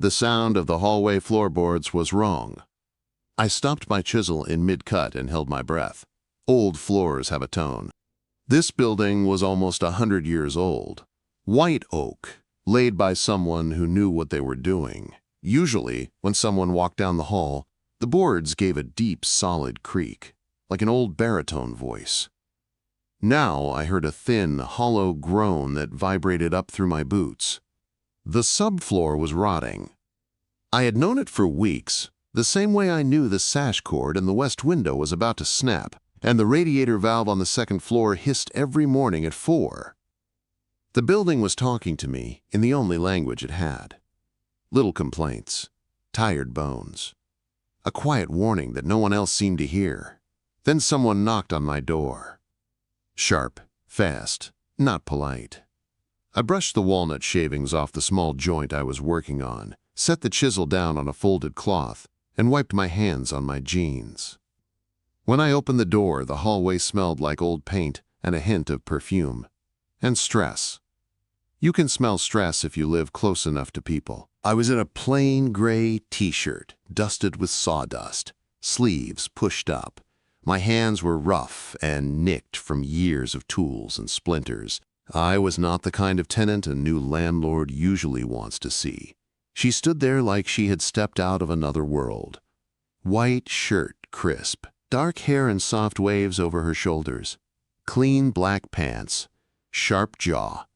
The sound of the hallway floorboards was wrong. I stopped my chisel in mid-cut and held my breath. Old floors have a tone. This building was almost 100 years old. White oak, laid by someone who knew what they were doing. Usually, when someone walked down the hall, the boards gave a deep, solid creak, like an old baritone voice. Now I heard a thin, hollow groan that vibrated up through my boots. The subfloor was rotting. I had known it for weeks, the same way I knew the sash cord in the west window was about to snap, and the radiator valve on the second floor hissed every morning at 4. The building was talking to me in the only language it had. Little complaints, tired bones, a quiet warning that no one else seemed to hear. Then someone knocked on my door. Sharp, fast, not polite. I brushed the walnut shavings off the small joint I was working on, set the chisel down on a folded cloth, and wiped my hands on my jeans. When I opened the door, the hallway smelled like old paint and a hint of perfume. And stress. You can smell stress if you live close enough to people. I was in a plain gray t-shirt, dusted with sawdust, sleeves pushed up. My hands were rough and nicked from years of tools and splinters. I was not the kind of tenant a new landlord usually wants to see. She stood there like she had stepped out of another world. White shirt, crisp, dark hair in soft waves over her shoulders, clean black pants, sharp jaw,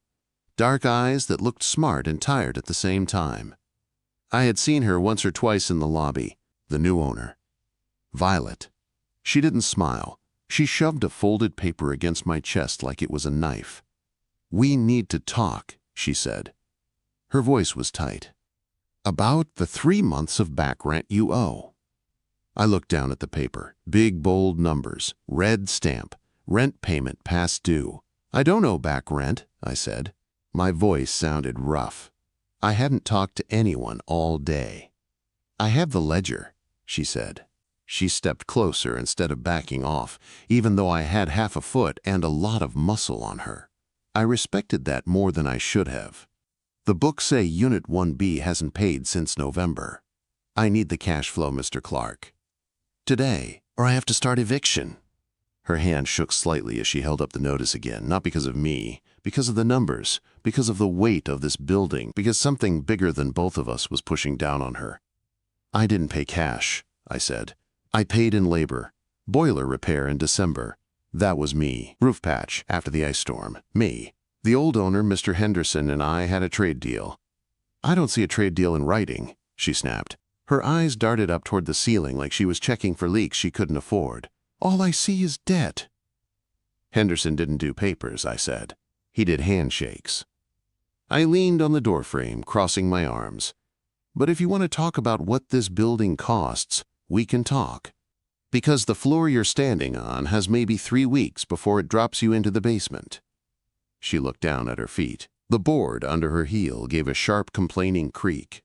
dark eyes that looked smart and tired at the same time. I had seen her once or twice in the lobby, the new owner. Violet. She didn't smile. She shoved a folded paper against my chest like it was a knife. "We need to talk," she said. Her voice was tight. "About the 3 months of back rent you owe." I looked down at the paper. Big, bold numbers, red stamp, rent payment past due. "I don't owe back rent," I said. My voice sounded rough. I hadn't talked to anyone all day. "I have the ledger," she said. She stepped closer instead of backing off, even though I had half a foot and a lot of muscle on her. I respected that more than I should have. "The books say Unit 1B hasn't paid since November. I need the cash flow, Mr. Clark. Today, or I have to start eviction." Her hand shook slightly as she held up the notice again, not because of me, because of the numbers, because of the weight of this building, because something bigger than both of us was pushing down on her. "I didn't pay cash," I said. "I paid in labor. Boiler repair in December. That was me. Roof patch after the ice storm. Me. The old owner, Mr. Henderson, and I had a trade deal." "I don't see a trade deal in writing," she snapped. Her eyes darted up toward the ceiling like she was checking for leaks she couldn't afford. "All I see is debt." "Henderson didn't do papers," I said. "He did handshakes." I leaned on the doorframe, crossing my arms. "But if you want to talk about what this building costs, we can talk. Because the floor you're standing on has maybe 3 weeks before it drops you into the basement." She looked down at her feet. The board under her heel gave a sharp, complaining creak.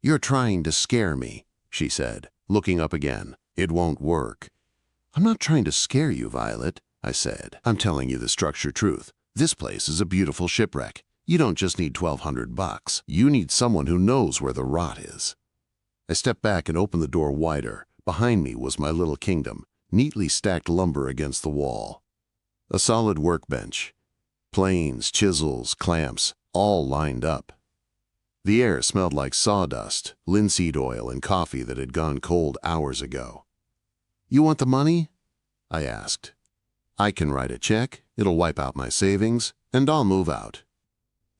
"You're trying to scare me," she said, looking up again. "It won't work." "I'm not trying to scare you, Violet," I said. "I'm telling you the structured truth. This place is a beautiful shipwreck. You don't just need $1,200. You need someone who knows where the rot is." I stepped back and opened the door wider. Behind me was my little kingdom, neatly stacked lumber against the wall. A solid workbench. Planes, chisels, clamps, all lined up. The air smelled like sawdust, linseed oil, and coffee that had gone cold hours ago. "You want the money?" I asked. "I can write a check, it'll wipe out my savings, and I'll move out.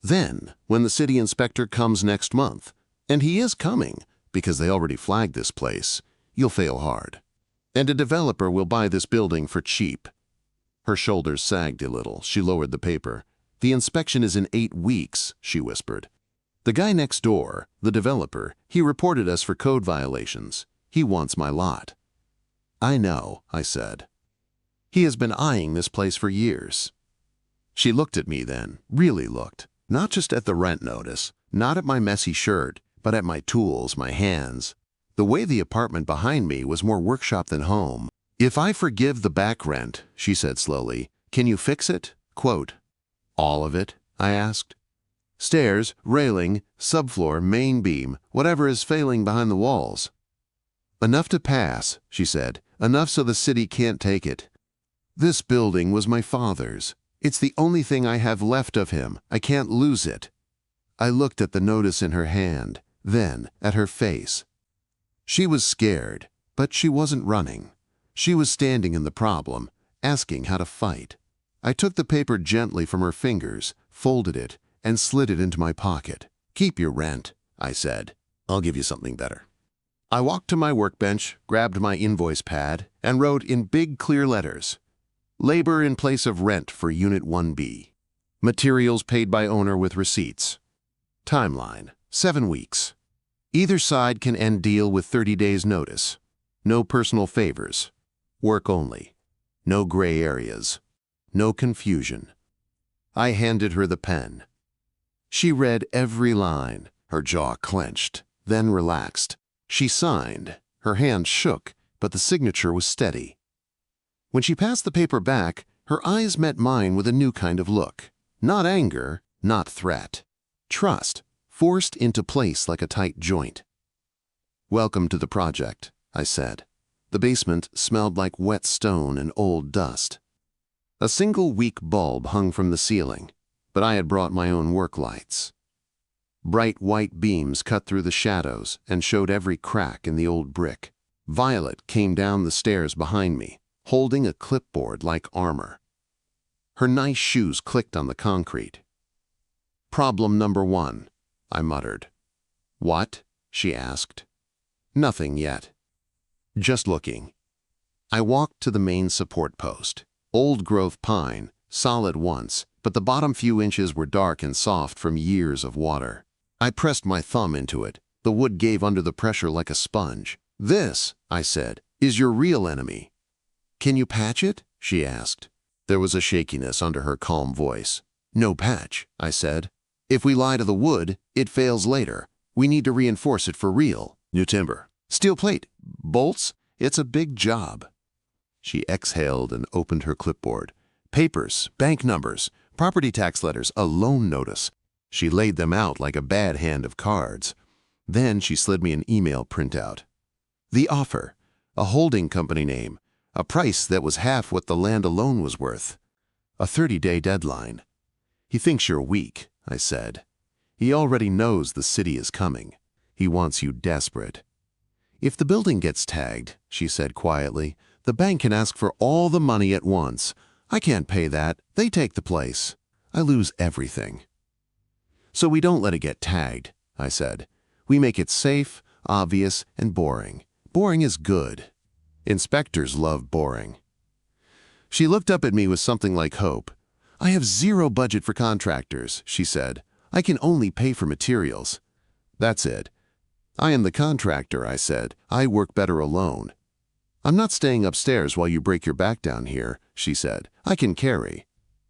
Then, when the city inspector comes next month, and he is coming, because they already flagged this place, you'll fail hard. And a developer will buy this building for cheap." Her shoulders sagged a little. She lowered the paper. "The inspection is in 8 weeks, she whispered. "The guy next door, the developer, he reported us for code violations. He wants my lot." "I know," I said. "He has been eyeing this place for years." She looked at me then, really looked, not just at the rent notice, not at my messy shirt, but at my tools, my hands. The way the apartment behind me was more workshop than home. "If I forgive the back rent," she said slowly, "can you fix it?" Quote, "All of it?" I asked. Stairs, railing, subfloor, main beam, whatever is failing behind the walls. Enough to pass, she said. Enough so the city can't take it. This building was my father's. It's the only thing I have left of him. I can't lose it. I looked at the notice in her hand, then at her face. She was scared, but she wasn't running. She was standing in the problem, asking how to fight. I took the paper gently from her fingers, folded it, and slid it into my pocket. "Keep your rent," I said. "I'll give you something better." I walked to my workbench, grabbed my invoice pad, and wrote in big clear letters, "Labor in place of rent for Unit 1B. Materials paid by owner with receipts. Timeline, 7 weeks. Either side can end deal with 30 days notice. No personal favors. Work only. No gray areas. No confusion." I handed her the pen. She read every line, her jaw clenched, then relaxed. She signed. Her hand shook, but the signature was steady. When she passed the paper back, her eyes met mine with a new kind of look. Not anger, not threat. Trust, forced into place like a tight joint. "Welcome to the project," I said. The basement smelled like wet stone and old dust. A single weak bulb hung from the ceiling, but I had brought my own work lights. Bright white beams cut through the shadows and showed every crack in the old brick. Violet came down the stairs behind me, holding a clipboard like armor. Her nice shoes clicked on the concrete. "Problem number 1, I muttered. "What?" she asked. "Nothing yet. Just looking." I walked to the main support post. Old growth pine, solid once, but the bottom few inches were dark and soft from years of water. I pressed my thumb into it. The wood gave under the pressure like a sponge. "This," I said, "is your real enemy." "Can you patch it?" she asked. There was a shakiness under her calm voice. "No patch," I said. "If we lie to the wood, it fails later. We need to reinforce it for real. New timber. Steel plate. Bolts. It's a big job." She exhaled and opened her clipboard. Papers, bank numbers, property tax letters, a loan notice. She laid them out like a bad hand of cards. Then she slid me an email printout. The offer, a holding company name, a price that was half what the land alone was worth. A 30-day deadline. "He thinks you're weak," I said. "He already knows the city is coming. He wants you desperate." "If the building gets tagged," she said quietly, "the bank can ask for all the money at once. I can't pay that. They take the place. I lose everything." "So we don't let it get tagged," I said. "We make it safe, obvious, and boring. Boring is good. Inspectors love boring." She looked up at me with something like hope. "I have zero budget for contractors," she said. "I can only pay for materials." "That's it. I am the contractor," I said. "I work better alone." "I'm not staying upstairs while you break your back down here," she said. "I can carry.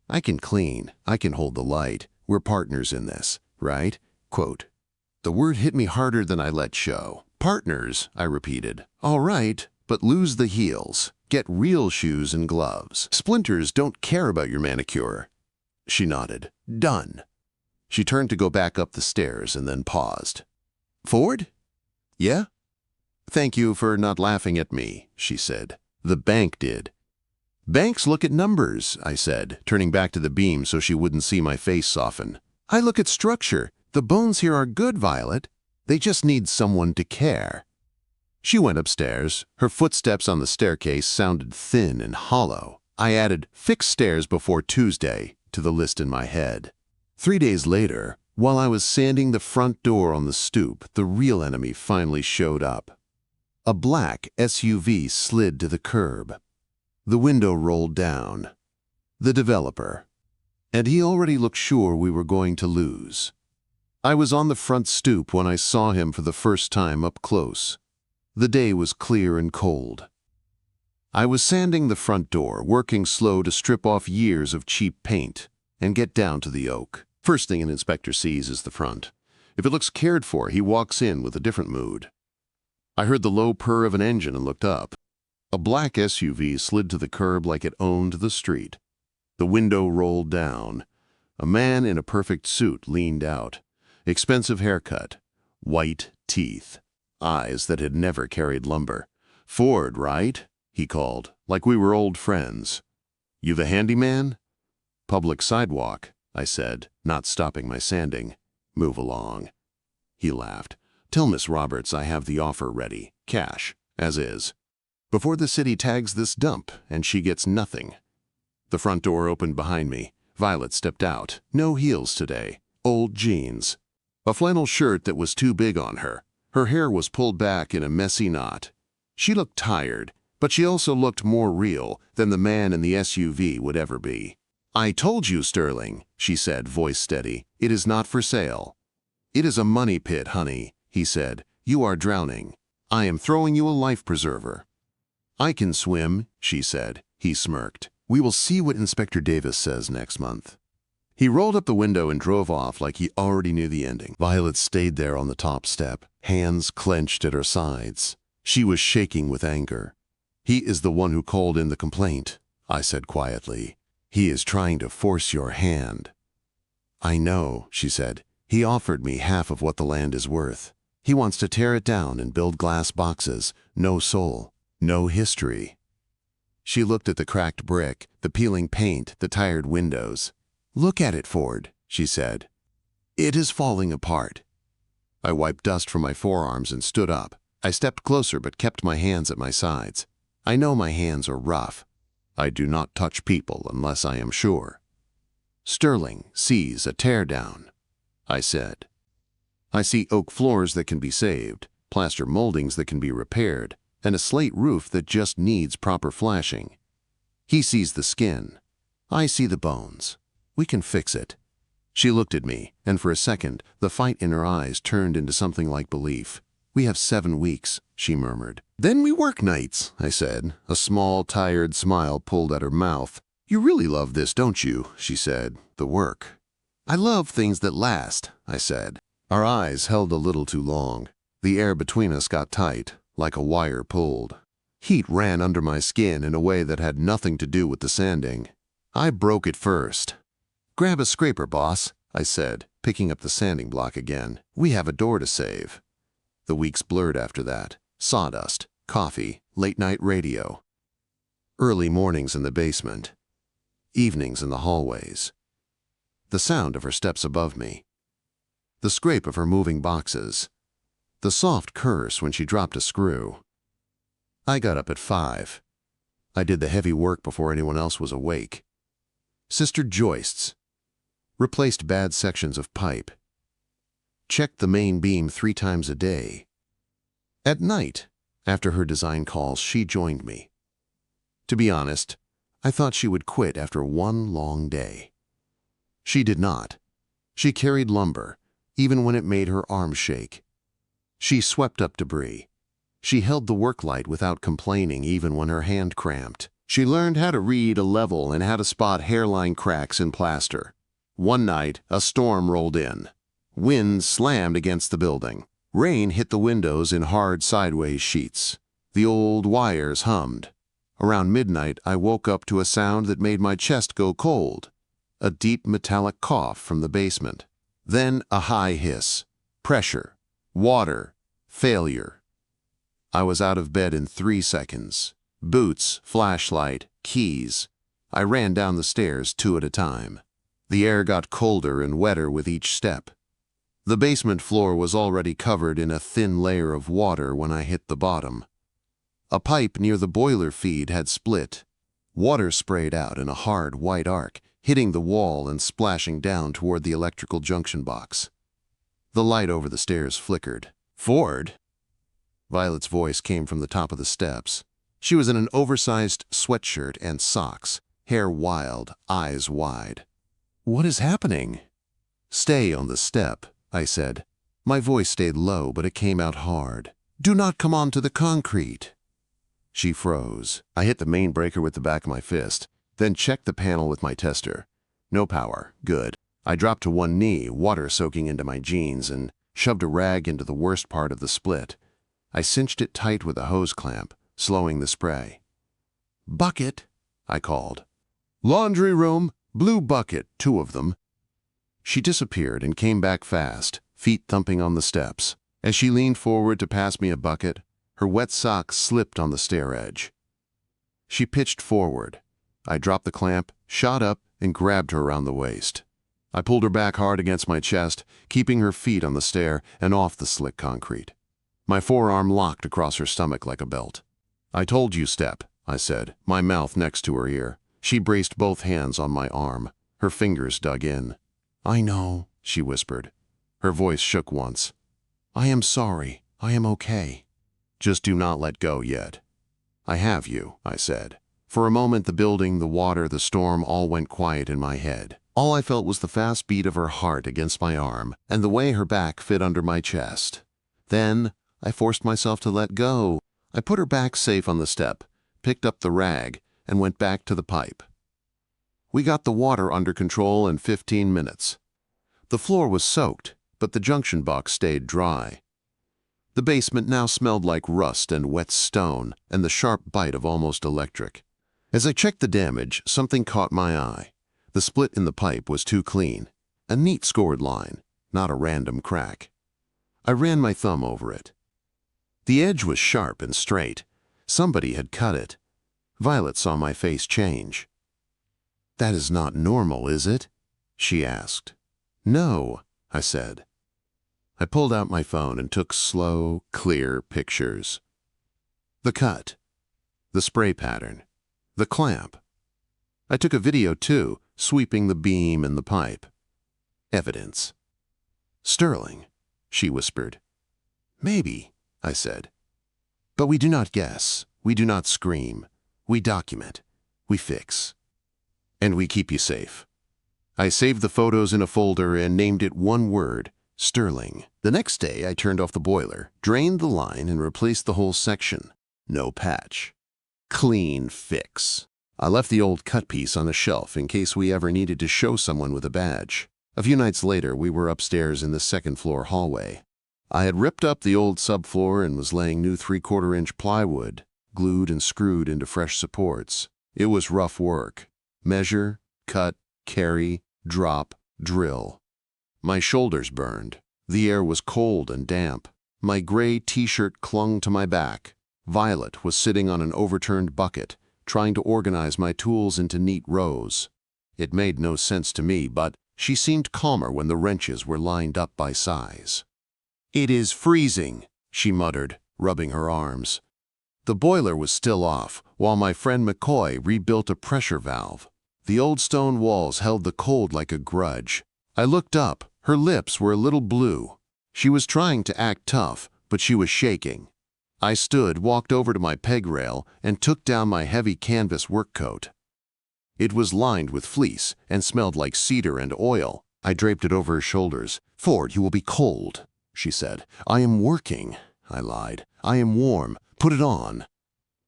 I can clean. I can hold the light. We're partners in this, right?" Quote. The word hit me harder than I let show. "Partners," I repeated. "All right, but lose the heels. Get real shoes and gloves. Splinters don't care about your manicure." She nodded. "Done." She turned to go back up the stairs and then paused. "Ford?" "Yeah?" "Thank you for not laughing at me," she said. "The bank did." "Banks look at numbers," I said, turning back to the beam so she wouldn't see my face soften. "I look at structure. The bones here are good, Violet. They just need someone to care." She went upstairs. Her footsteps on the staircase sounded thin and hollow. I added "fix stairs before Tuesday" to the list in my head. 3 days later, while I was sanding the front door on the stoop, the real enemy finally showed up. A black SUV slid to the curb. The window rolled down. The developer. And he already looked sure we were going to lose. I was on the front stoop when I saw him for the first time up close. The day was clear and cold. I was sanding the front door, working slow to strip off years of cheap paint and get down to the oak. First thing an inspector sees is the front. If it looks cared for, he walks in with a different mood. I heard the low purr of an engine and looked up. A black SUV slid to the curb like it owned the street. The window rolled down. A man in a perfect suit leaned out. Expensive haircut, white teeth, eyes that had never carried lumber. "Ford, right?" he called, like we were old friends. "You the handyman?" "Public sidewalk," I said, not stopping my sanding. "Move along." He laughed. "Tell Miss Roberts I have the offer ready, cash, as is. Before the city tags this dump and she gets nothing." The front door opened behind me. Violet stepped out. No heels today. Old jeans. A flannel shirt that was too big on her. Her hair was pulled back in a messy knot. She looked tired, but she also looked more real than the man in the SUV would ever be. "I told you, Sterling," she said, voice steady. "It is not for sale." "It is a money pit, honey," he said. "You are drowning. I am throwing you a life preserver." "I can swim," she said. He smirked. "We will see what Inspector Davis says next month." He rolled up the window and drove off like he already knew the ending. Violet stayed there on the top step, hands clenched at her sides. She was shaking with anger. "He is the one who called in the complaint," I said quietly. "He is trying to force your hand." "I know," she said. "He offered me half of what the land is worth. He wants to tear it down and build glass boxes. No soul, no history." She looked at the cracked brick, the peeling paint, the tired windows. "Look at it, Ford," she said. "It is falling apart." I wiped dust from my forearms and stood up. I stepped closer but kept my hands at my sides. I know my hands are rough. I do not touch people unless I am sure. "Sterling sees a teardown," I said. "I see oak floors that can be saved, plaster moldings that can be repaired, and a slate roof that just needs proper flashing. He sees the skin. I see the bones. We can fix it." She looked at me, and for a second, the fight in her eyes turned into something like belief. "We have 7 weeks," she murmured. "Then we work nights," I said. A small, tired smile pulled at her mouth. "You really love this, don't you?" she said. "The work." "I love things that last," I said. Our eyes held a little too long. The air between us got tight, like a wire pulled. Heat ran under my skin in a way that had nothing to do with the sanding. I broke it first. "Grab a scraper, boss," I said, picking up the sanding block again. "We have a door to save." The weeks blurred after that. Sawdust, coffee, late-night radio. Early mornings in the basement. Evenings in the hallways. The sound of her steps above me. The scrape of her moving boxes. The soft curse when she dropped a screw. I got up at 5. I did the heavy work before anyone else was awake. Sistered joists. Replaced bad sections of pipe. Checked the main beam 3 times a day. At night, after her design calls, she joined me. To be honest, I thought she would quit after one long day. She did not. She carried lumber, even when it made her arms shake. She swept up debris. She held the work light without complaining even when her hand cramped. She learned how to read a level and how to spot hairline cracks in plaster. One night, a storm rolled in. Wind slammed against the building. Rain hit the windows in hard sideways sheets. The old wires hummed. Around midnight, I woke up to a sound that made my chest go cold. A deep metallic cough from the basement. Then a high hiss. Pressure. Water. Failure. I was out of bed in 3 seconds. Boots, flashlight, keys. I ran down the stairs 2 at a time. The air got colder and wetter with each step. The basement floor was already covered in a thin layer of water when I hit the bottom. A pipe near the boiler feed had split. Water sprayed out in a hard white arc, hitting the wall and splashing down toward the electrical junction box. The light over the stairs flickered. "Ford?" Violet's voice came from the top of the steps. She was in an oversized sweatshirt and socks, hair wild, eyes wide. "What is happening?" "Stay on the step," I said. My voice stayed low, but it came out hard. "Do not come onto the concrete." She froze. I hit the main breaker with the back of my fist, then checked the panel with my tester. No power. Good. I dropped to one knee, water soaking into my jeans, and shoved a rag into the worst part of the split. I cinched it tight with a hose clamp, slowing the spray. "Bucket," I called. "Laundry room, blue bucket, 2 of them." She disappeared and came back fast, feet thumping on the steps. As she leaned forward to pass me a bucket, her wet socks slipped on the stair edge. She pitched forward. I dropped the clamp, shot up, and grabbed her around the waist. I pulled her back hard against my chest, keeping her feet on the stair and off the slick concrete. My forearm locked across her stomach like a belt. "I told you, step," I said, my mouth next to her ear. She braced both hands on my arm. Her fingers dug in. "I know," she whispered. Her voice shook once. "I am sorry. I am okay. Just do not let go yet." "I have you," I said. For a moment, the building, the water, the storm all went quiet in my head. All I felt was the fast beat of her heart against my arm and the way her back fit under my chest. Then I forced myself to let go. I put her back safe on the step, picked up the rag, and went back to the pipe. We got the water under control in 15 minutes. The floor was soaked, but the junction box stayed dry. The basement now smelled like rust and wet stone and the sharp bite of almost electric. As I checked the damage, something caught my eye. The split in the pipe was too clean. A neat scored line, not a random crack. I ran my thumb over it. The edge was sharp and straight. Somebody had cut it. Violet saw my face change. "That is not normal, is it?" she asked. "No," I said. I pulled out my phone and took slow, clear pictures. The cut, the spray pattern, the clamp. I took a video too, sweeping the beam and the pipe. Evidence. "Sterling," she whispered. "Maybe," I said. "But we do not guess, we do not scream. We document, we fix. And we keep you safe." I saved the photos in a folder and named it one word: Sterling. The next day, I turned off the boiler, drained the line, and replaced the whole section. No patch. Clean fix. I left the old cut piece on a shelf in case we ever needed to show someone with a badge. A few nights later, we were upstairs in the second-floor hallway. I had ripped up the old subfloor and was laying new 3/4-inch plywood, glued and screwed into fresh supports. It was rough work. Measure, cut, carry, drop, drill. My shoulders burned. The air was cold and damp. My gray t-shirt clung to my back. Violet was sitting on an overturned bucket, trying to organize my tools into neat rows. It made no sense to me, but she seemed calmer when the wrenches were lined up by size. "It is freezing," she muttered, rubbing her arms. The boiler was still off, while my friend McCoy rebuilt a pressure valve. The old stone walls held the cold like a grudge. I looked up. Her lips were a little blue. She was trying to act tough, but she was shaking. I stood, walked over to my peg rail, and took down my heavy canvas work coat. It was lined with fleece and smelled like cedar and oil. I draped it over her shoulders. "Ford, you will be cold," she said. "I am working," I lied. "I am warm. Put it on."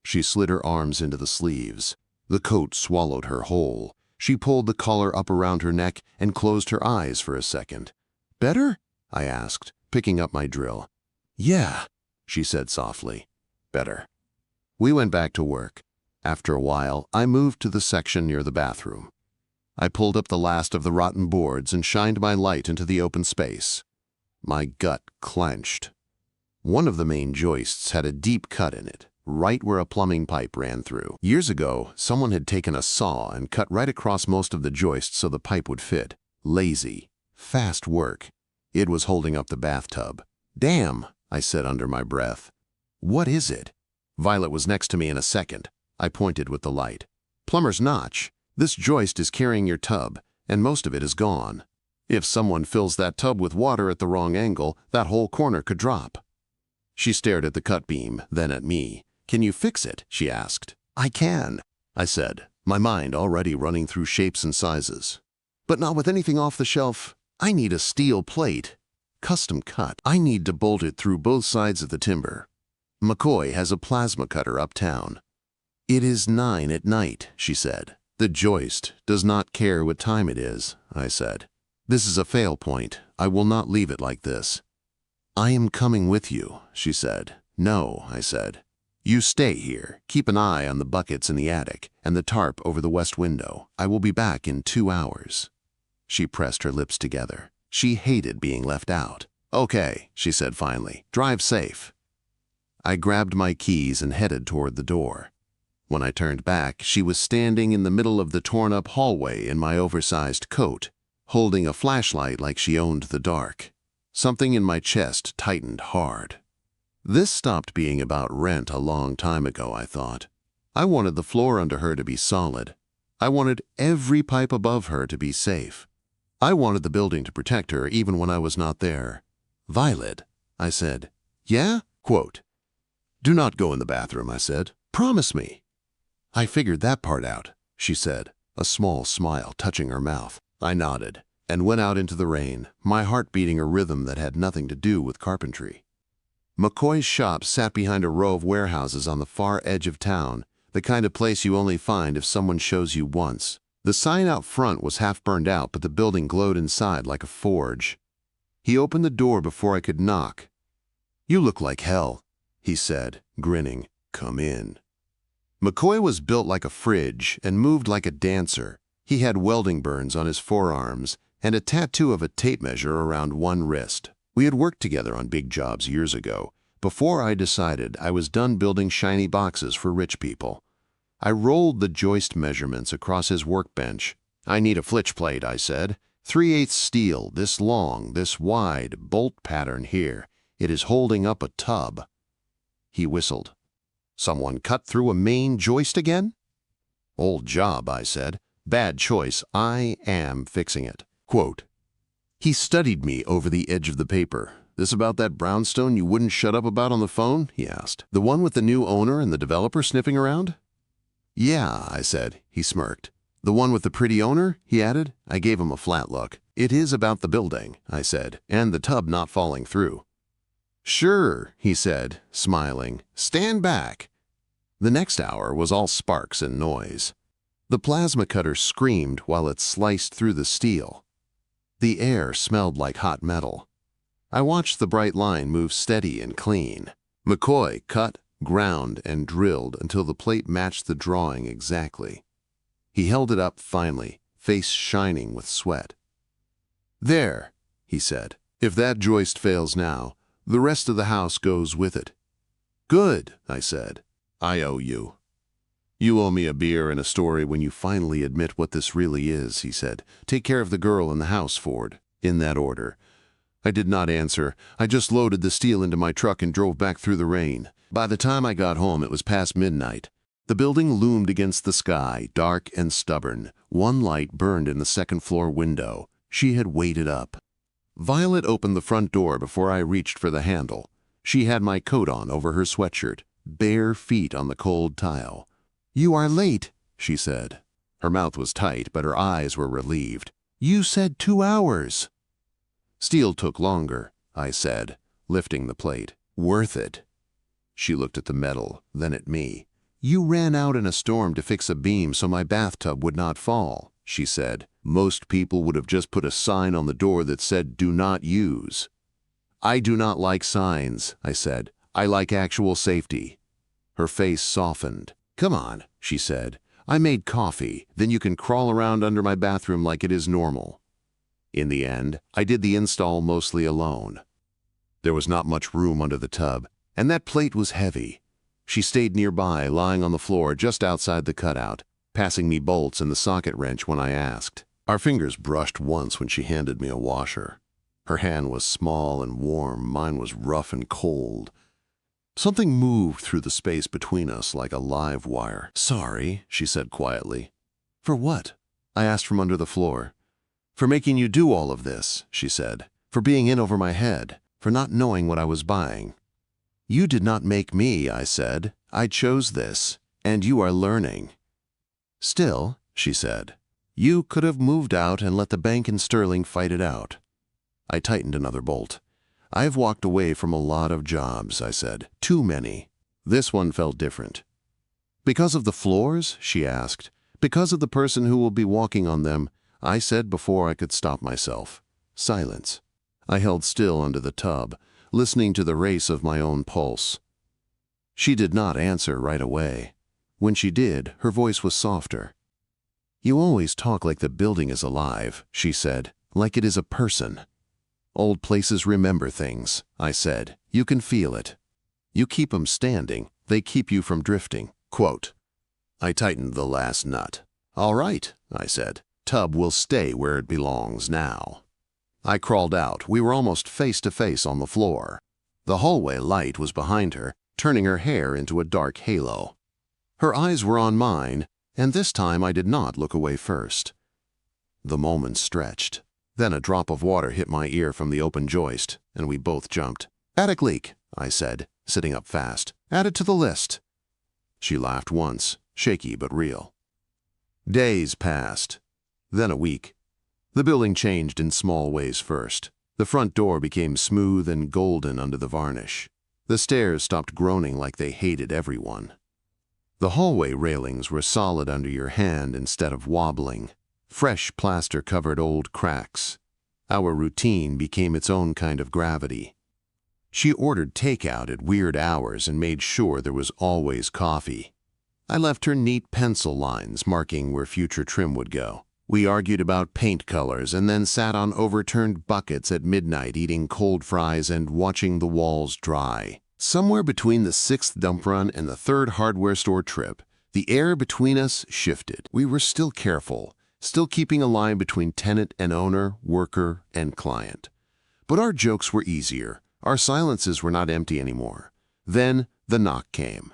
She slid her arms into the sleeves. The coat swallowed her whole. She pulled the collar up around her neck and closed her eyes for a second. "Better?" I asked, picking up my drill. "Yeah," she said softly. "Better." We went back to work. After a while, I moved to the section near the bathroom. I pulled up the last of the rotten boards and shined my light into the open space. My gut clenched. One of the main joists had a deep cut in it, right where a plumbing pipe ran through. Years ago, someone had taken a saw and cut right across most of the joist so the pipe would fit. Lazy, fast work. It was holding up the bathtub. "Damn," I said under my breath. "What is it?" Violet was next to me in a second. I pointed with the light. "Plumber's notch. This joist is carrying your tub, and most of it is gone. If someone fills that tub with water at the wrong angle, that whole corner could drop." She stared at the cut beam, then at me. "Can you fix it?" she asked. "I can," I said, my mind already running through shapes and sizes. "But not with anything off the shelf. I need a steel plate. Custom cut. I need to bolt it through both sides of the timber. McCoy has a plasma cutter uptown." "It is 9 at night," she said. "The joist does not care what time it is," I said. "This is a fail point. I will not leave it like this." "I am coming with you," she said. "No," I said. "You stay here. Keep an eye on the buckets in the attic and the tarp over the west window. I will be back in 2 hours." She pressed her lips together. She hated being left out. "Okay," she said finally. "Drive safe." I grabbed my keys and headed toward the door. When I turned back, she was standing in the middle of the torn-up hallway in my oversized coat, holding a flashlight like she owned the dark. Something in my chest tightened hard. This stopped being about rent a long time ago, I thought. I wanted the floor under her to be solid. I wanted every pipe above her to be safe. I wanted the building to protect her even when I was not there. "Violet," I said. "Yeah?" Quote. "Do not go in the bathroom," I said. "Promise me." "I figured that part out," she said, a small smile touching her mouth. I nodded and went out into the rain, my heart beating a rhythm that had nothing to do with carpentry. McCoy's shop sat behind a row of warehouses on the far edge of town, the kind of place you only find if someone shows you once. The sign out front was half burned out, but the building glowed inside like a forge. He opened the door before I could knock. "You look like hell," he said, grinning. "Come in." McCoy was built like a fridge and moved like a dancer. He had welding burns on his forearms and a tattoo of a tape measure around one wrist. We had worked together on big jobs years ago, before I decided I was done building shiny boxes for rich people. I rolled the joist measurements across his workbench. "I need a flitch plate," I said. 3/8 steel, this long, this wide, bolt pattern here. It is holding up a tub. He whistled. "Someone cut through a main joist again?" "Old job," I said. "Bad choice. I am fixing it." Quote. He studied me over the edge of the paper. "This about that brownstone you wouldn't shut up about on the phone?" he asked. "The one with the new owner and the developer sniffing around?" "Yeah," I said. He smirked. "The one with the pretty owner?" he added. I gave him a flat look. "It is about the building," I said, "and the tub not falling through." "Sure," he said, smiling. "Stand back." The next hour was all sparks and noise. The plasma cutter screamed while it sliced through the steel. The air smelled like hot metal. I watched the bright line move steady and clean. McCoy cut, ground, and drilled until the plate matched the drawing exactly. He held it up finally, face shining with sweat. "There," he said. "If that joist fails now, the rest of the house goes with it." "Good," I said. "I owe you." "You owe me a beer and a story when you finally admit what this really is," he said. "Take care of the girl in the house, Ford." In that order. I did not answer. I just loaded the steel into my truck and drove back through the rain. By the time I got home, it was past midnight. The building loomed against the sky, dark and stubborn. One light burned in the second-floor window. She had waited up. Violet opened the front door before I reached for the handle. She had my coat on over her sweatshirt, bare feet on the cold tile. "You are late," she said. Her mouth was tight, but her eyes were relieved. "You said 2 hours." "Steel took longer," I said, lifting the plate. "Worth it." She looked at the metal, then at me. "You ran out in a storm to fix a beam so my bathtub would not fall," she said. "Most people would have just put a sign on the door that said, 'Do not use.'" "I do not like signs," I said. "I like actual safety." Her face softened. "Come on," she said. "I made coffee, then you can crawl around under my bathroom like it is normal." In the end, I did the install mostly alone. There was not much room under the tub, and that plate was heavy. She stayed nearby, lying on the floor just outside the cutout, passing me bolts and the socket wrench when I asked. Our fingers brushed once when she handed me a washer. Her hand was small and warm, mine was rough and cold. Something moved through the space between us like a live wire. "Sorry," she said quietly. "For what?" I asked from under the floor. "For making you do all of this," she said. "For being in over my head. For not knowing what I was buying." "You did not make me," I said. "I chose this, and you are learning." "Still," she said, "you could have moved out and let the bank in Sterling fight it out." I tightened another bolt. "I have walked away from a lot of jobs," I said. "Too many. This one felt different." "Because of the floors?" she asked. "Because of the person who will be walking on them?" I said before I could stop myself. Silence. I held still under the tub, listening to the race of my own pulse. She did not answer right away. When she did, her voice was softer. "You always talk like the building is alive," she said, "like it is a person." "Old places remember things," I said. "You can feel it. You keep 'em standing, they keep you from drifting." Quote. I tightened the last nut. "All right," I said. "Tub will stay where it belongs now." I crawled out. We were almost face to face on the floor. The hallway light was behind her, turning her hair into a dark halo. Her eyes were on mine, and this time I did not look away first. The moment stretched. Then a drop of water hit my ear from the open joist, and we both jumped. "Attic leak," I said, sitting up fast. "Add it to the list." She laughed once, shaky but real. Days passed. Then a week. The building changed in small ways first. The front door became smooth and golden under the varnish. The stairs stopped groaning like they hated everyone. The hallway railings were solid under your hand instead of wobbling. Fresh plaster covered old cracks. Our routine became its own kind of gravity. She ordered takeout at weird hours and made sure there was always coffee. I left her neat pencil lines marking where future trim would go. We argued about paint colors and then sat on overturned buckets at midnight eating cold fries and watching the walls dry. Somewhere between the 6th dump run and the 3rd hardware store trip, the air between us shifted. We were still careful, still keeping a line between tenant and owner, worker and client. But our jokes were easier. Our silences were not empty anymore. Then the knock came.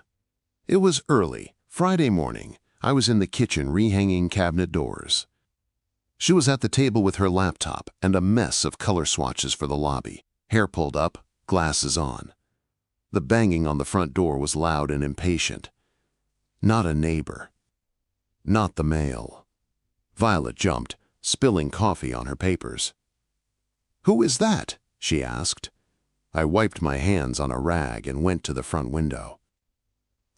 It was early, Friday morning. I was in the kitchen rehanging cabinet doors. She was at the table with her laptop and a mess of color swatches for the lobby, hair pulled up, glasses on. The banging on the front door was loud and impatient. Not a neighbor. Not the mail. Violet jumped, spilling coffee on her papers. "Who is that?" she asked. I wiped my hands on a rag and went to the front window.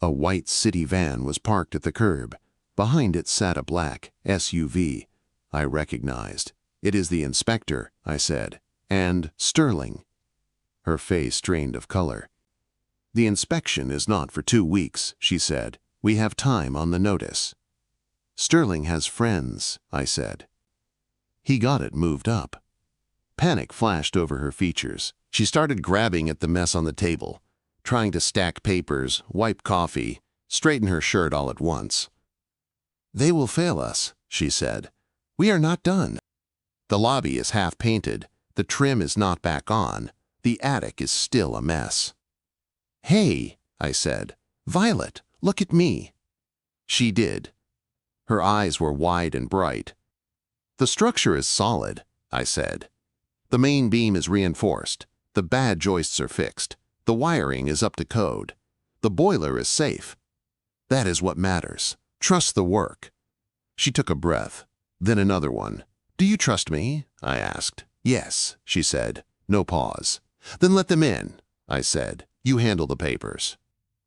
A white city van was parked at the curb. Behind it sat a black SUV. I recognized. "It is the inspector," I said, "and Sterling." Her face drained of color. "The inspection is not for 2 weeks," she said. "We have time on the notice." "Sterling has friends," I said. He got it moved up. Panic flashed over her features. She started grabbing at the mess on the table, trying to stack papers, wipe coffee, straighten her shirt all at once. "They will fail us," she said. "We are not done. The lobby is half painted, the trim is not back on, the attic is still a mess." "Hey," I said. "Violet, look at me." She did. Her eyes were wide and bright. "The structure is solid," I said. "The main beam is reinforced. The bad joists are fixed. The wiring is up to code. The boiler is safe. That is what matters. Trust the work." She took a breath, then another one. "Do you trust me?" I asked. "Yes," she said. No pause. "Then let them in," I said. "You handle the papers."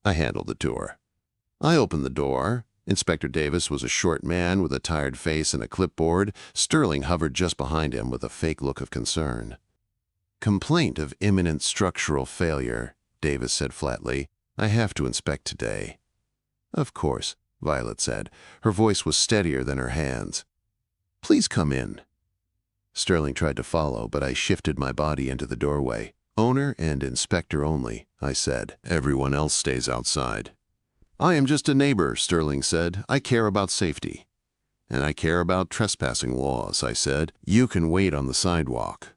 I handled the tour. I opened the door. Inspector Davis was a short man with a tired face and a clipboard. Sterling hovered just behind him with a fake look of concern. "Complaint of imminent structural failure," Davis said flatly. "I have to inspect today." "Of course," Violet said. Her voice was steadier than her hands. "Please come in." Sterling tried to follow, but I shifted my body into the doorway. "Owner and inspector only," I said. "Everyone else stays outside." "I am just a neighbor," Sterling said. "I care about safety." "And I care about trespassing laws," I said. "You can wait on the sidewalk."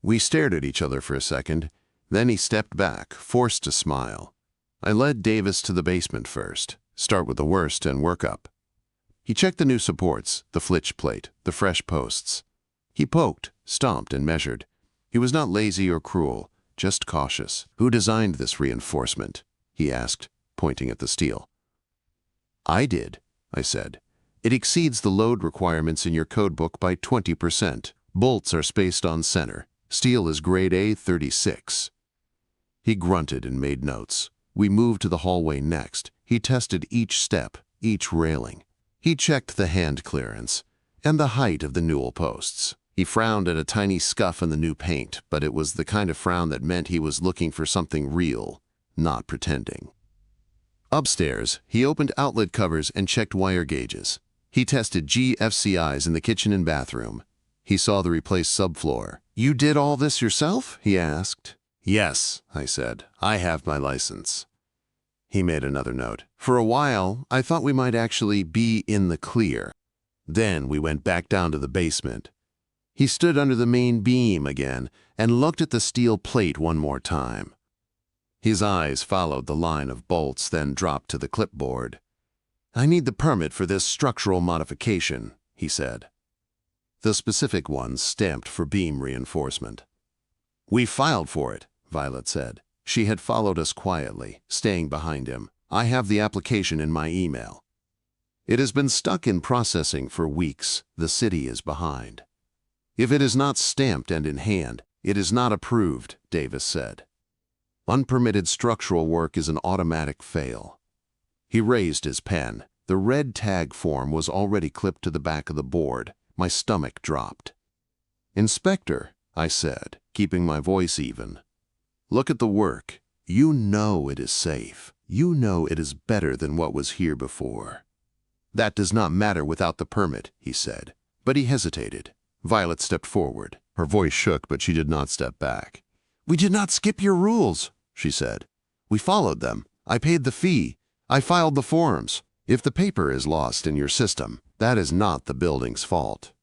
We stared at each other for a second. Then he stepped back, forced to smile. I led Davis to the basement first. Start with the worst and work up. He checked the new supports, the flitch plate, the fresh posts. He poked, stomped, and measured. He was not lazy or cruel, just cautious. "Who designed this reinforcement?" he asked, pointing at the steel. "I did," I said. "It exceeds the load requirements in your code book by 20%. Bolts are spaced on center. Steel is grade A 36. He grunted and made notes. We moved to the hallway next. He tested each step, each railing. He checked the hand clearance and the height of the newel posts. He frowned at a tiny scuff in the new paint, but it was the kind of frown that meant he was looking for something real, not pretending. Upstairs, he opened outlet covers and checked wire gauges. He tested GFCIs in the kitchen and bathroom. He saw the replaced subfloor. "You did all this yourself?" he asked. "Yes," I said. "I have my license." He made another note. "For a while, I thought we might actually be in the clear. Then we went back down to the basement." He stood under the main beam again and looked at the steel plate one more time. His eyes followed the line of bolts, then dropped to the clipboard. "I need the permit for this structural modification," he said. The specific ones stamped for beam reinforcement. "We filed for it," Violet said. She had followed us quietly, staying behind him. "I have the application in my email." "It has been stuck in processing for weeks. The city is behind." "If it is not stamped and in hand, it is not approved," Davis said. "Unpermitted structural work is an automatic fail." He raised his pen. The red tag form was already clipped to the back of the board. My stomach dropped. "Inspector," I said, keeping my voice even, "look at the work. You know it is safe. You know it is better than what was here before." "That does not matter without the permit," he said. But he hesitated. Violet stepped forward. Her voice shook, but she did not step back. "We did not skip your rules," she said. "We followed them. I paid the fee. I filed the forms. If the paper is lost in your system, that is not the building's fault."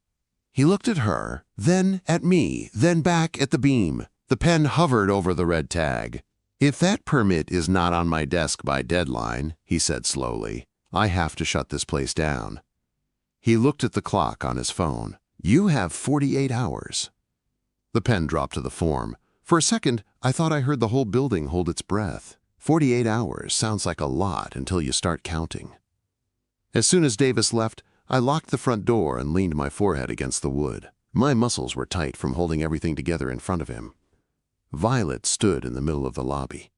He looked at her, then at me, then back at the beam. The pen hovered over the red tag. "If that permit is not on my desk by deadline," he said slowly, "I have to shut this place down." He looked at the clock on his phone. "You have 48 hours. The pen dropped to the form. For a second, I thought I heard the whole building hold its breath. 48 hours sounds like a lot until you start counting. As soon as Davis left, I locked the front door and leaned my forehead against the wood. My muscles were tight from holding everything together in front of him. Violet stood in the middle of the lobby,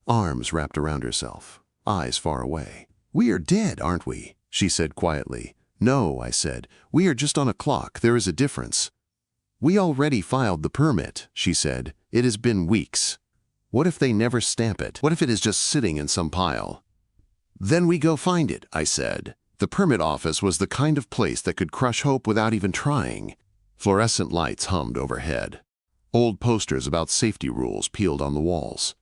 arms wrapped around herself, eyes far away. "We are dead, aren't we?" she said quietly. "No," I said. "We are just on a clock. There is a difference." "We already filed the permit," she said. "It has been weeks. What if they never stamp it? What if it is just sitting in some pile?" "Then we go find it," I said. The permit office was the kind of place that could crush hope without even trying. Fluorescent lights hummed overhead. Old posters about safety rules peeled on the walls.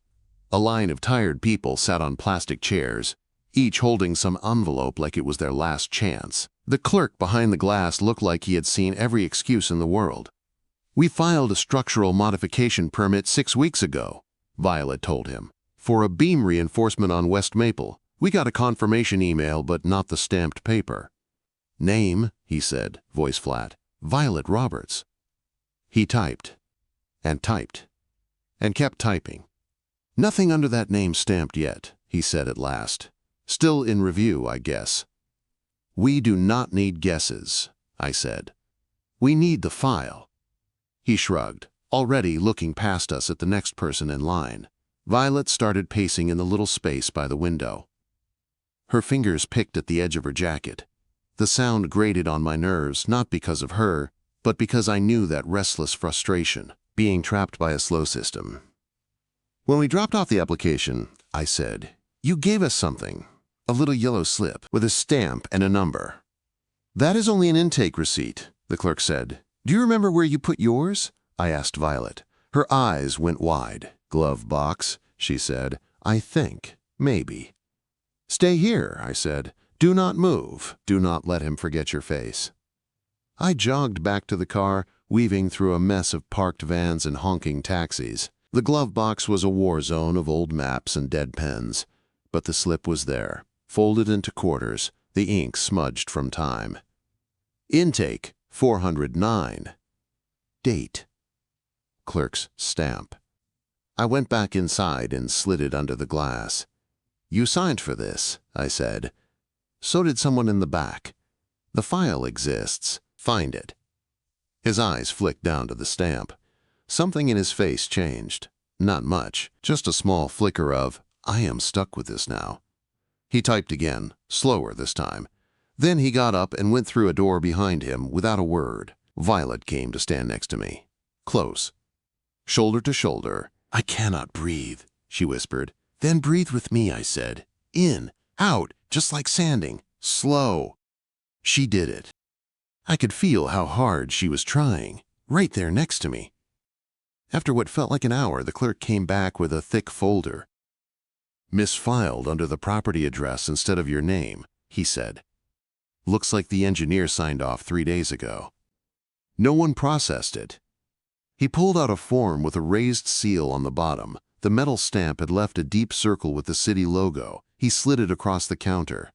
A line of tired people sat on plastic chairs, each holding some envelope like it was their last chance. The clerk behind the glass looked like he had seen every excuse in the world. "We filed a structural modification permit 6 weeks ago," Violet told him, "for a beam reinforcement on West Maple. We got a confirmation email, but not the stamped paper." "Name," he said, voice flat. "Violet Roberts." He typed, and typed, and kept typing. "Nothing under that name stamped yet," he said at last. "Still in review, I guess." "We do not need guesses," I said. "We need the file." He shrugged, already looking past us at the next person in line. Violet started pacing in the little space by the window. Her fingers picked at the edge of her jacket. The sound grated on my nerves, not because of her, but because I knew that restless frustration, being trapped by a slow system. "When we dropped off the application," I said, "you gave us something, a little yellow slip with a stamp and a number." "That is only an intake receipt," the clerk said. "Do you remember where you put yours?" I asked Violet. Her eyes went wide. "Glove box," she said. "I think, maybe." "Stay here," I said. "Do not move. Do not let him forget your face." I jogged back to the car, weaving through a mess of parked vans and honking taxis. The glove box was a war zone of old maps and dead pens, but the slip was there, folded into quarters, the ink smudged from time. "Intake 409. Date. Clerk's stamp." I went back inside and slid it under the glass. "You signed for this," I said. "So did someone in the back. The file exists. Find it." His eyes flicked down to the stamp. Something in his face changed. Not much, just a small flicker of, "I am stuck with this now." He typed again, slower this time. Then he got up and went through a door behind him without a word. Violet came to stand next to me. Close. Shoulder to shoulder. "I cannot breathe," she whispered. "Then breathe with me," I said. "In, out, just like sanding. Slow." She did it. I could feel how hard she was trying, right there next to me. After what felt like an hour, the clerk came back with a thick folder. "Misfiled under the property address instead of your name," he said. "Looks like the engineer signed off 3 days ago. No one processed it." He pulled out a form with a raised seal on the bottom. The metal stamp had left a deep circle with the city logo. He slid it across the counter.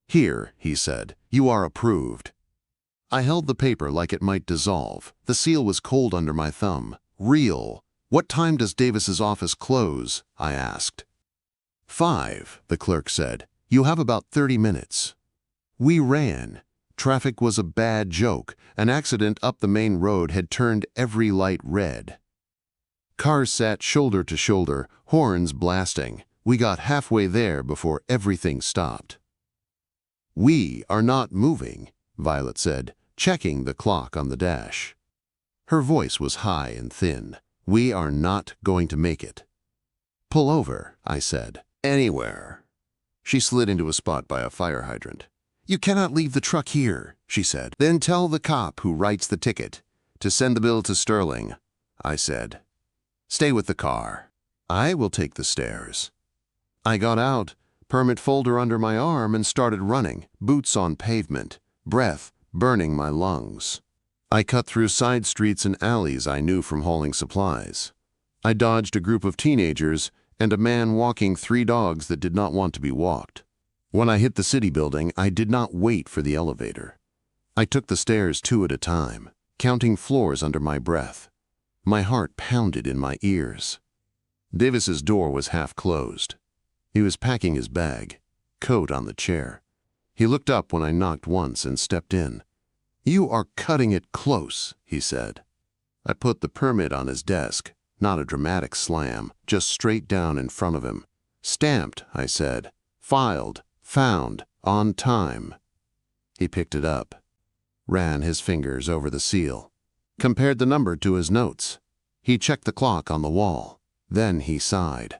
"Here," he said, "you are approved." I held the paper like it might dissolve. The seal was cold under my thumb. Real. "What time does Davis's office close?" I asked. 5, the clerk said. "You have about 30 minutes. We ran. Traffic was a bad joke. An accident up the main road had turned every light red. Cars sat shoulder to shoulder, horns blasting. We got halfway there before everything stopped." "We are not moving," Violet said, checking the clock on the dash. Her voice was high and thin. "We are not going to make it." "Pull over," I said. "Anywhere." She slid into a spot by a fire hydrant. "You cannot leave the truck here," she said. "Then tell the cop who writes the ticket to send the bill to Sterling," I said. "Stay with the car. I will take the stairs." I got out, permit folder under my arm, and started running, boots on pavement, breath burning my lungs. I cut through side streets and alleys I knew from hauling supplies. I dodged a group of teenagers and a man walking 3 dogs that did not want to be walked. When I hit the city building, I did not wait for the elevator. I took the stairs 2 at a time, counting floors under my breath. My heart pounded in my ears. Davis's door was half closed. He was packing his bag, coat on the chair. He looked up when I knocked once and stepped in. "You are cutting it close," he said. I put the permit on his desk, not a dramatic slam, just straight down in front of him. "Stamped," I said. "Filed, found, on time." He picked it up, ran his fingers over the seal, compared the number to his notes. He checked the clock on the wall. Then he sighed.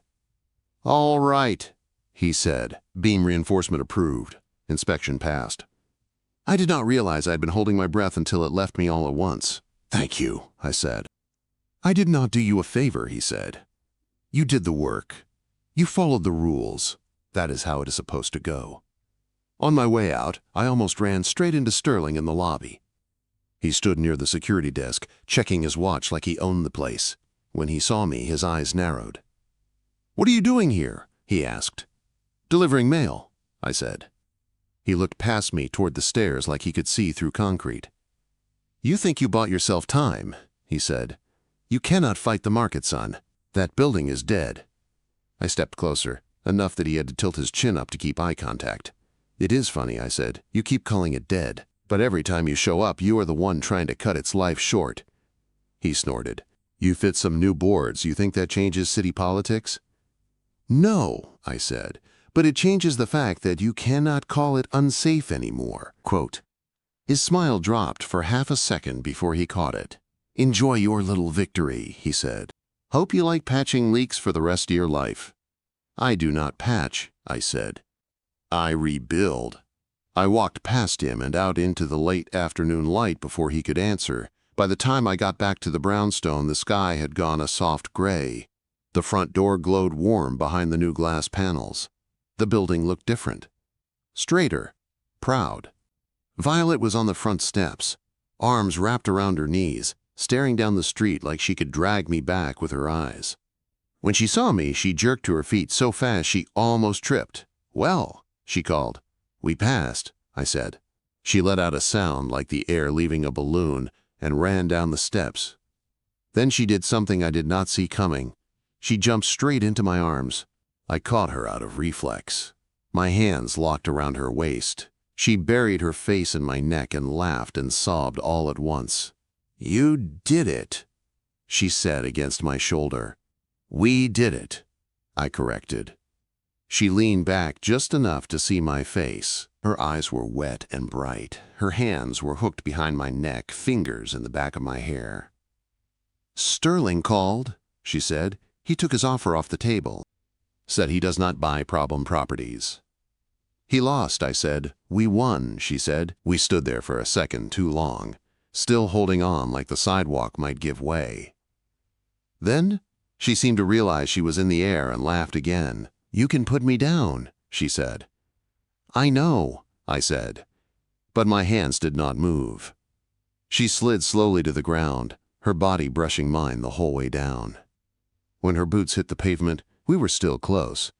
"All right," he said. "Beam reinforcement approved. Inspection passed." I did not realize I had been holding my breath until it left me all at once. "Thank you," I said. "I did not do you a favor," he said. "You did the work. You followed the rules. That is how it is supposed to go." On my way out, I almost ran straight into Sterling in the lobby. He stood near the security desk, checking his watch like he owned the place. When he saw me, his eyes narrowed. "What are you doing here?" he asked. "Delivering mail," I said. He looked past me toward the stairs like he could see through concrete. "You think you bought yourself time," he said. "You cannot fight the market, son. That building is dead." I stepped closer, enough that he had to tilt his chin up to keep eye contact. "It is funny," I said. "You keep calling it dead, but every time you show up, you are the one trying to cut its life short." He snorted. "You fit some new boards. You think that changes city politics?" "No," I said, "but it changes the fact that you cannot call it unsafe anymore." Quote. His smile dropped for half a second before he caught it. "Enjoy your little victory," he said. "Hope you like patching leaks for the rest of your life." "I do not patch," I said. "I rebuild." I walked past him and out into the late afternoon light before he could answer. By the time I got back to the brownstone, the sky had gone a soft gray. The front door glowed warm behind the new glass panels. The building looked different. Straighter. Proud. Violet was on the front steps, arms wrapped around her knees, staring down the street like she could drag me back with her eyes. When she saw me, she jerked to her feet so fast she almost tripped. "Well," she called. "We passed," I said. She let out a sound like the air leaving a balloon and ran down the steps. Then she did something I did not see coming. She jumped straight into my arms. I caught her out of reflex. My hands locked around her waist. She buried her face in my neck and laughed and sobbed all at once. "You did it," she said against my shoulder. "We did it," I corrected. She leaned back just enough to see my face. Her eyes were wet and bright. Her hands were hooked behind my neck, fingers in the back of my hair. "Sterling called," she said. "He took his offer off the table. Said he does not buy problem properties." He lost, I said. We won, she said. We stood there for a second too long, still holding on like the sidewalk might give way. Then she seemed to realize she was in the air and laughed again. You can put me down, she said. I know, I said, but my hands did not move. She slid slowly to the ground, her body brushing mine the whole way down. When her boots hit the pavement, we were still close,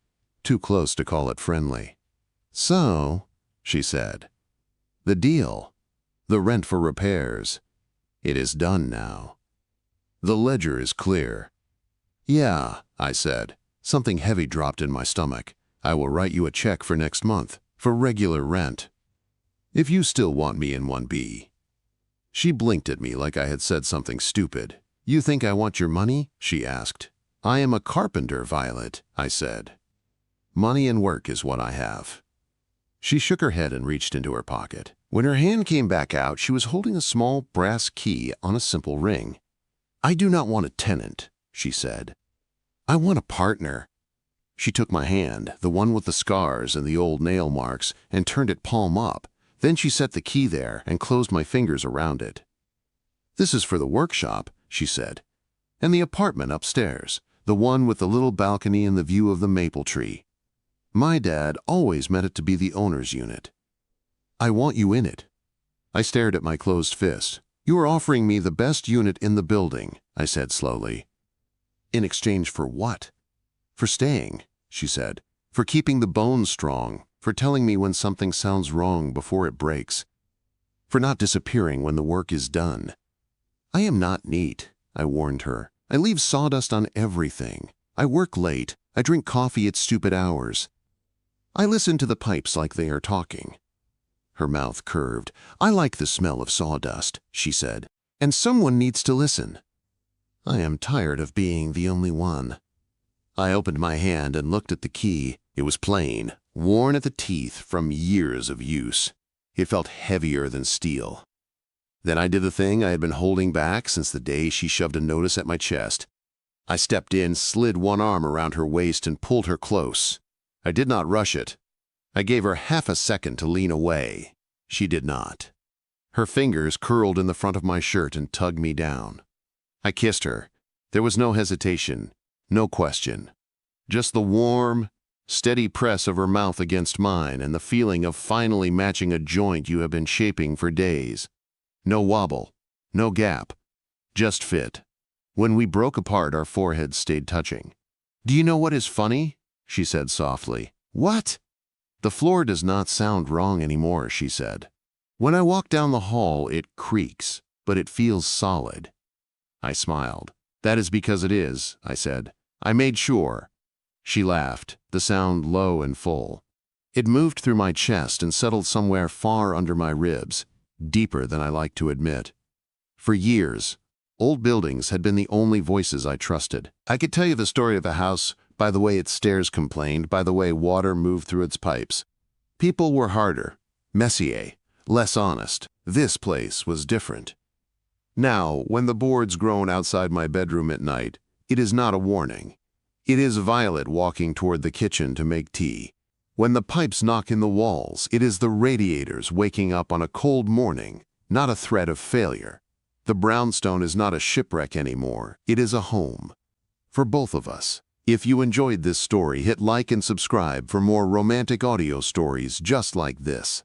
too close to call it friendly. So, she said, the deal, the rent for repairs, it is done now. The ledger is clear. Yeah, I said. Something heavy dropped in my stomach. I will write you a check for next month, for regular rent. If you still want me in 1B. She blinked at me like I had said something stupid. You think I want your money? She asked. I am a carpenter, Violet, I said. Money and work is what I have. She shook her head and reached into her pocket. When her hand came back out, she was holding a small brass key on a simple ring. I do not want a tenant, she said. I want a partner. She took my hand, the one with the scars and the old nail marks, and turned it palm up. Then she set the key there and closed my fingers around it. This is for the workshop, she said, and the apartment upstairs, the one with the little balcony and the view of the maple tree. My dad always meant it to be the owner's unit. I want you in it. I stared at my closed fist. You are offering me the best unit in the building, I said slowly. In exchange for what? For staying, she said. For keeping the bones strong. For telling me when something sounds wrong before it breaks. For not disappearing when the work is done. I am not neat, I warned her. I leave sawdust on everything. I work late. I drink coffee at stupid hours. I listen to the pipes like they are talking. Her mouth curved. I like the smell of sawdust, she said, and someone needs to listen. I am tired of being the only one. I opened my hand and looked at the key. It was plain, worn at the teeth from years of use. It felt heavier than steel. Then I did the thing I had been holding back since the day she shoved a notice at my chest. I stepped in, slid one arm around her waist, and pulled her close. I did not rush it. I gave her half a second to lean away. She did not. Her fingers curled in the front of my shirt and tugged me down. I kissed her. There was no hesitation, no question. Just the warm, steady press of her mouth against mine and the feeling of finally matching a joint you have been shaping for days. No wobble, no gap, just fit. When we broke apart, our foreheads stayed touching. Do you know what is funny? She said softly. What? The floor does not sound wrong anymore, she said. When I walk down the hall, it creaks, but it feels solid. I smiled. That is because it is, I said. I made sure. She laughed, the sound low and full. It moved through my chest and settled somewhere far under my ribs, deeper than I like to admit. For years, old buildings had been the only voices I trusted. I could tell you the story of a house by the way its stairs complained, by the way water moved through its pipes. People were harder, messier, less honest. This place was different. Now, when the boards groan outside my bedroom at night, it is not a warning. It is Violet walking toward the kitchen to make tea. When the pipes knock in the walls, it is the radiators waking up on a cold morning, not a threat of failure. The brownstone is not a shipwreck anymore. It is a home. For both of us. If you enjoyed this story, hit like and subscribe for more romantic audio stories just like this.